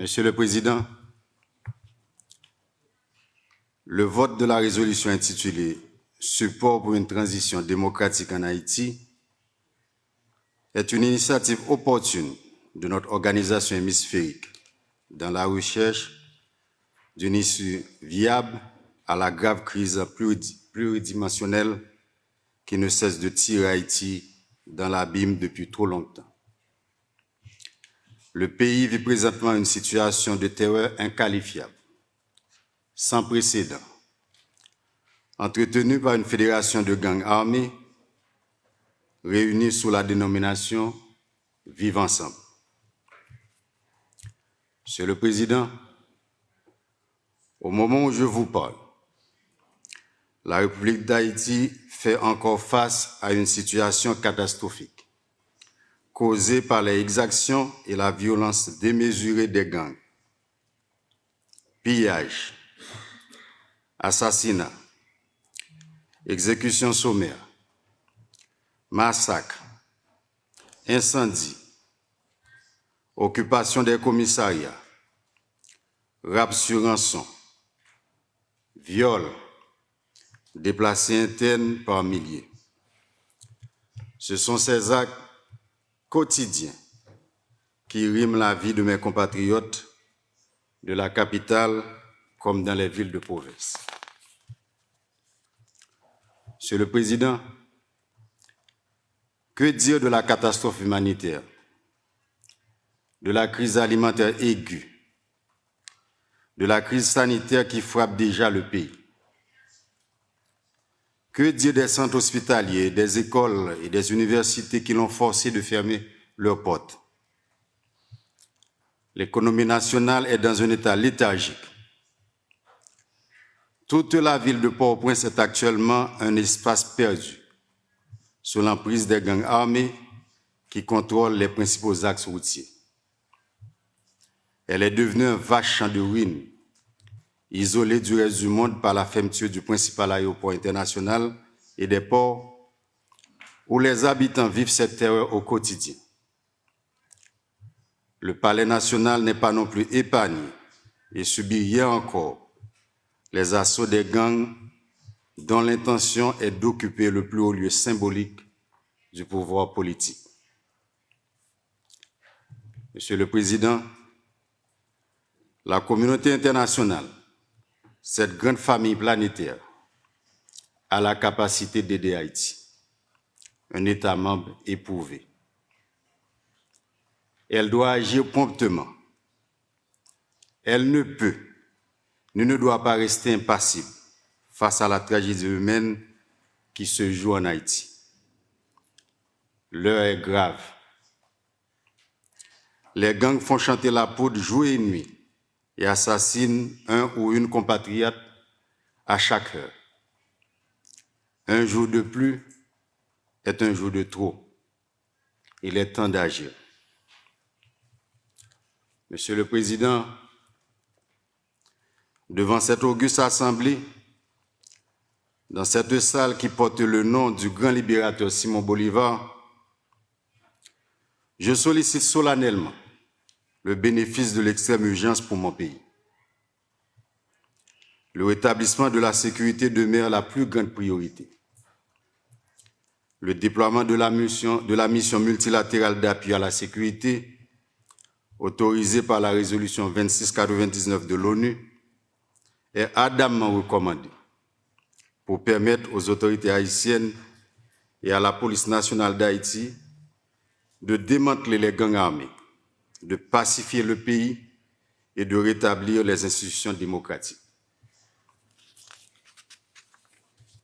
Monsieur le Président, le vote de la résolution intitulée « Support pour une transition démocratique en Haïti » est une initiative opportune de notre organisation hémisphérique dans la recherche d'une issue viable à la grave crise pluridimensionnelle qui ne cesse de tirer Haïti dans l'abîme depuis trop longtemps. Le pays vit présentement une situation de terreur inqualifiable, sans précédent, entretenue par une fédération de gangs armés réunis sous la dénomination « Vivre ensemble ». Monsieur le Président, au moment où je vous parle, la République d'Haïti fait encore face à une situation catastrophique causée par les exactions et la violence démesurée des gangs. Pillage, assassinat, exécution sommaire, massacre, incendie, occupation des commissariats, rap sur rançon, viol, déplacés internes par milliers. Ce sont ces actes quotidiens qui riment la vie de mes compatriotes de la capitale comme dans les villes de province. Monsieur le Président, que dire de la catastrophe humanitaire, de la crise alimentaire aiguë, de la crise sanitaire qui frappe déjà le pays? Que dire des centres hospitaliers, des écoles et des universités qui l'ont forcé de fermer leurs portes? L'économie nationale est dans un état léthargique. Toute la ville de Port-au-Prince est actuellement un espace perdu, sous l'emprise des gangs armés qui contrôlent les principaux axes routiers. Elle est devenue un vaste champ de ruines, isolé du reste du monde par la fermeture du principal aéroport international et des ports, où les habitants vivent cette terreur au quotidien. Le palais national n'est pas non plus épargné et subit hier encore les assauts des gangs dont l'intention est d'occuper le plus haut lieu symbolique du pouvoir politique. Monsieur le Président, la communauté internationale, cette grande famille planétaire, a la capacité d'aider Haïti, un État membre éprouvé. Elle doit agir promptement. Elle ne peut, ne doit pas rester impassible face à la tragédie humaine qui se joue en Haïti. L'heure est grave. Les gangs font chanter la poudre jour et nuit et assassinent un ou une compatriote à chaque heure. Un jour de plus est un jour de trop. Il est temps d'agir. Monsieur le Président, devant cette auguste assemblée, dans cette salle qui porte le nom du grand libérateur Simon Bolivar, je sollicite solennellement le bénéfice de l'extrême urgence pour mon pays. Le rétablissement de la sécurité demeure la plus grande priorité. Le déploiement de la mission multilatérale d'appui à la sécurité, autorisée par la résolution 2699 de l'ONU, est ardemment recommandé pour permettre aux autorités haïtiennes et à la police nationale d'Haïti de démanteler les gangs armés, de pacifier le pays et de rétablir les institutions démocratiques.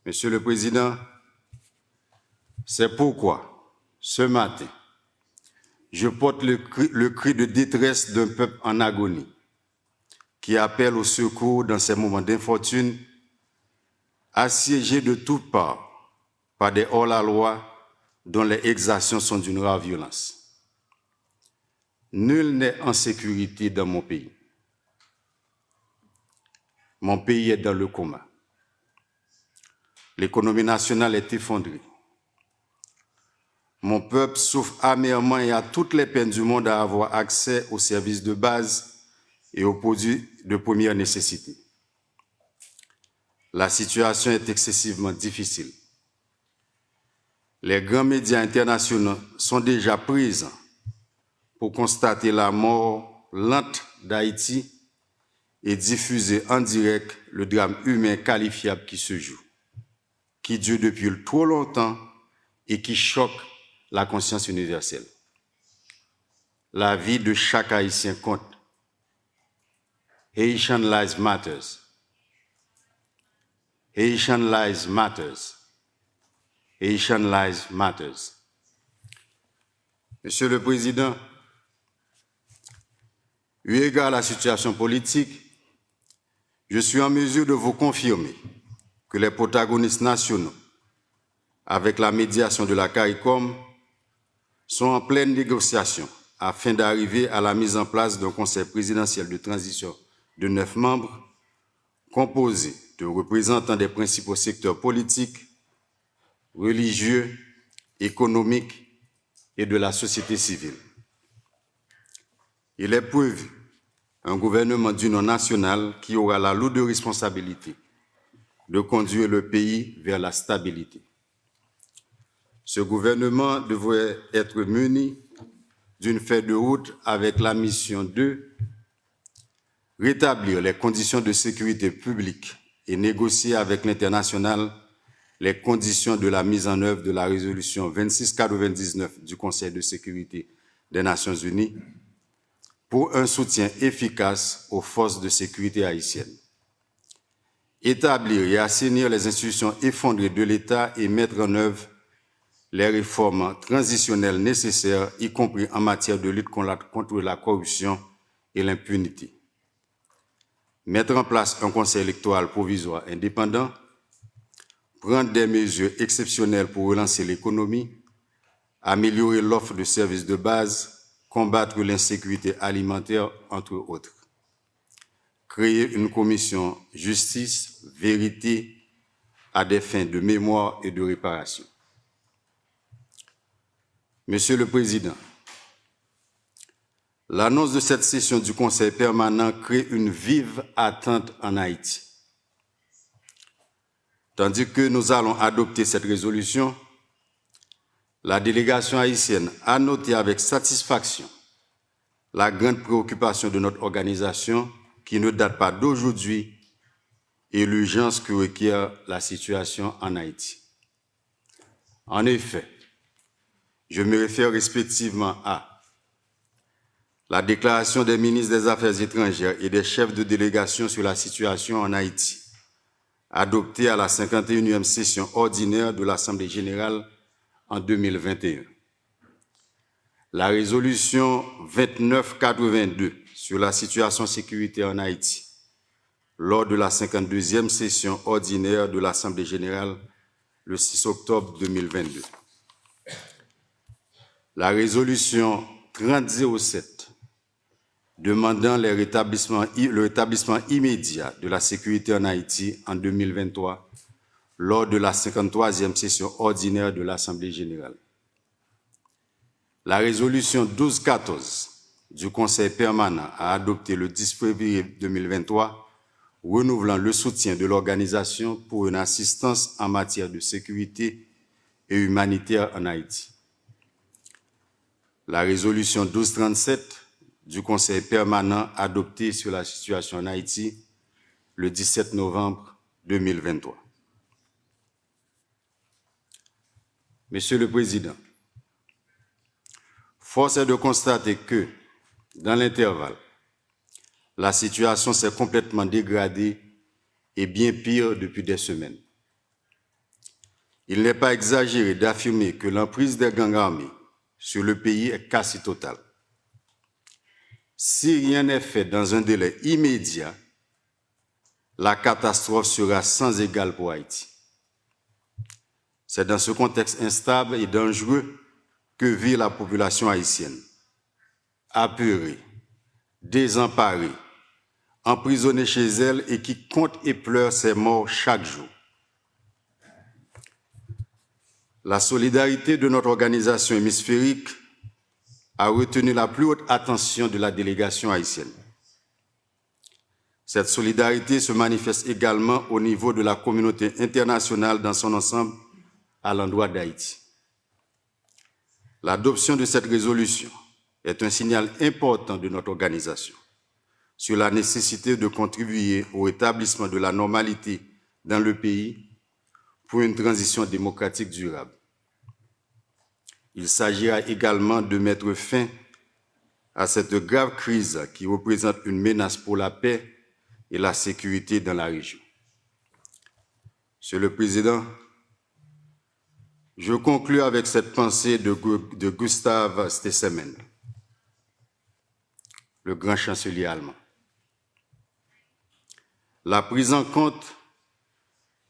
Monsieur le Président, c'est pourquoi, ce matin, je porte le cri de détresse d'un peuple en agonie qui appelle au secours dans ces moments d'infortune, assiégé de toutes parts par des hors-la-loi dont les exactions sont d'une rare violence. Nul n'est en sécurité dans mon pays. Mon pays est dans le coma. L'économie nationale est effondrée. Mon peuple souffre amèrement et a toutes les peines du monde à avoir accès aux services de base et aux produits de première nécessité. La situation est excessivement difficile. Les grands médias internationaux sont déjà présents pour constater la mort lente d'Haïti et diffuser en direct le drame humain qualifiable qui se joue, qui dure depuis trop longtemps et qui choque la conscience universelle. La vie de chaque Haïtien compte. Haitian lives matters. Haitian lives matters. Haitian lives matters. Monsieur le Président, eu égard à la situation politique, je suis en mesure de vous confirmer que les protagonistes nationaux, avec la médiation de la CARICOM, sont en pleine négociation afin d'arriver à la mise en place d'un conseil présidentiel de transition de 9 membres, composé de représentants des principaux secteurs politiques, religieux, économiques et de la société civile. Il est prévu un gouvernement d'union nationale qui aura la lourde responsabilité de conduire le pays vers la stabilité. Ce gouvernement devrait être muni d'une feuille de route avec la mission de rétablir les conditions de sécurité publique et négocier avec l'international les conditions de la mise en œuvre de la résolution 2699 du Conseil de sécurité des Nations Unies pour un soutien efficace aux forces de sécurité haïtiennes. Établir et assainir les institutions effondrées de l'État et mettre en œuvre les réformes transitionnelles nécessaires, y compris en matière de lutte contre la corruption et l'impunité. Mettre en place un conseil électoral provisoire indépendant, prendre des mesures exceptionnelles pour relancer l'économie, améliorer l'offre de services de base, combattre l'insécurité alimentaire, entre autres. Créer une commission justice, vérité, à des fins de mémoire et de réparation. Monsieur le Président, l'annonce de cette session du Conseil permanent crée une vive attente en Haïti. Tandis que nous allons adopter cette résolution, la délégation haïtienne a noté avec satisfaction la grande préoccupation de notre organisation qui ne date pas d'aujourd'hui et l'urgence que requiert la situation en Haïti. En effet, je me réfère respectivement à la déclaration des ministres des Affaires étrangères et des chefs de délégation sur la situation en Haïti, adoptée à la 51e session ordinaire de l'Assemblée générale en 2021. La résolution 2982 sur la situation sécuritaire en Haïti, lors de la 52e session ordinaire de l'Assemblée générale le 6 octobre 2022. La résolution 3007 demandant le rétablissement immédiat de la sécurité en Haïti en 2023 lors de la 53e session ordinaire de l'Assemblée générale. La résolution 1214 du Conseil permanent a adopté le 10 février 2023 renouvelant le soutien de l'organisation pour une assistance en matière de sécurité et humanitaire en Haïti. La résolution 1237 du Conseil permanent adoptée sur la situation en Haïti le 17 novembre 2023. Monsieur le Président, force est de constater que, dans l'intervalle, la situation s'est complètement dégradée et bien pire depuis des semaines. Il n'est pas exagéré d'affirmer que l'emprise des gangs armés sur le pays est quasi totale. Si rien n'est fait dans un délai immédiat, la catastrophe sera sans égale pour Haïti. C'est dans ce contexte instable et dangereux que vit la population haïtienne, apeurée, désemparée, emprisonnée chez elle et qui compte et pleure ses morts chaque jour. La solidarité de notre organisation hémisphérique a retenu la plus haute attention de la délégation haïtienne. Cette solidarité se manifeste également au niveau de la communauté internationale dans son ensemble à l'endroit d'Haïti. L'adoption de cette résolution est un signal important de notre organisation sur la nécessité de contribuer au rétablissement de la normalité dans le pays pour une transition démocratique durable. Il s'agira également de mettre fin à cette grave crise qui représente une menace pour la paix et la sécurité dans la région. Monsieur le Président, je conclus avec cette pensée de Gustav Stresemann, le grand chancelier allemand. La prise en compte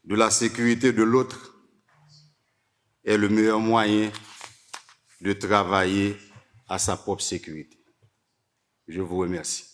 de la sécurité de l'autre est le meilleur moyen de travailler à sa propre sécurité. Je vous remercie.